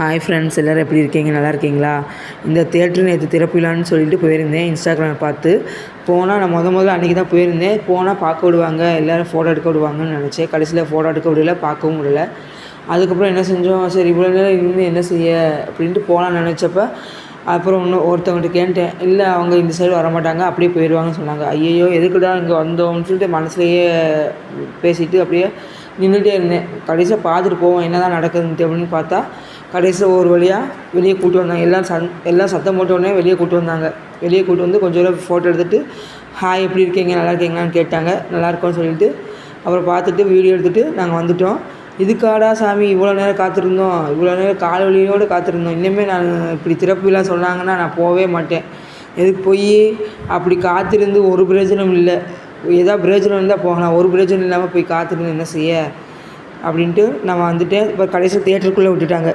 Hi friends, எல்லோரும் எப்படி இருக்கீங்க? நல்லா இருக்கீங்களா? இந்த தேட்டரு நேற்று திறப்பு விழான்னு சொல்லிட்டு போயிருந்தேன். இன்ஸ்டாகிராமில் பார்த்து போனால் நான் முதல்ல அன்றைக்கி தான் போயிருந்தேன். போனால் பார்க்க விடுவாங்க, எல்லோரும் ஃபோட்டோ எடுக்க விடுவாங்கன்னு நினச்சேன். கடைசியில் ஃபோட்டோ எடுக்க விடல, பார்க்கவும் முடியல. அதுக்கப்புறம் என்ன செஞ்சோம், சரி இவ்வளோ நேரம் இருந்து என்ன செய்ய அப்படின்ட்டு போகலான்னு நினச்சப்ப அப்புறம் இன்னும் ஒருத்தவங்கள்ட்ட கேட்டேன். இல்லை, அவங்க இந்த சைடு வரமாட்டாங்க, அப்படியே போயிடுவாங்கன்னு சொன்னாங்க. ஐயையோ, எதுக்குடா இங்கே வந்தோம்னு சொல்லிட்டு மனசுலேயே பேசிட்டு அப்படியே நின்றுட்டே இருந்தேன். கடைசியாக பார்த்துட்டு போவோம் என்ன தான் நடக்குதுன்ட்டு அப்படின்னு பார்த்தா கடைசியில் ஒரு வழியாக வெளியே கூப்பிட்டு வந்தாங்க. எல்லாம் சத்தம் போட்டோடனே வெளியே கூப்பிட்டு வந்தாங்க. வெளியே கூப்பிட்டு வந்து கொஞ்சம் தூரம் ஃபோட்டோ எடுத்துகிட்டு, ஹாய் எப்படி இருக்கீங்க, நல்லா இருக்கீங்களான்னு கேட்டாங்க. நல்லாயிருக்கோன்னு சொல்லிட்டு அப்புறம் பார்த்துட்டு வீடியோ எடுத்துகிட்டு நாங்கள் வந்துவிட்டோம். இதுக்காடா சாமி இவ்வளோ நேரம் காத்திருந்தோம், இவ்வளோ நேரம் கால் வலியோடு காத்திருந்தோம். இன்னுமே நான் இப்படி திறப்பு விழா சொன்னாங்கன்னா நான் போகவே மாட்டேன். எதுக்கு போய் அப்படி காத்திருந்து ஒரு பிரயோஜனம் இல்லை. ஏதாவது பிரயோஜனம் இருந்தால் போகலாம், ஒரு பிரயோஜனம் இல்லாமல் போய் காத்திருந்து என்ன செய்ய அப்படின்ட்டு நான் வந்துட்டேன். இப்போ கடைசியில் தியேட்டருக்குள்ளே விட்டுட்டாங்க.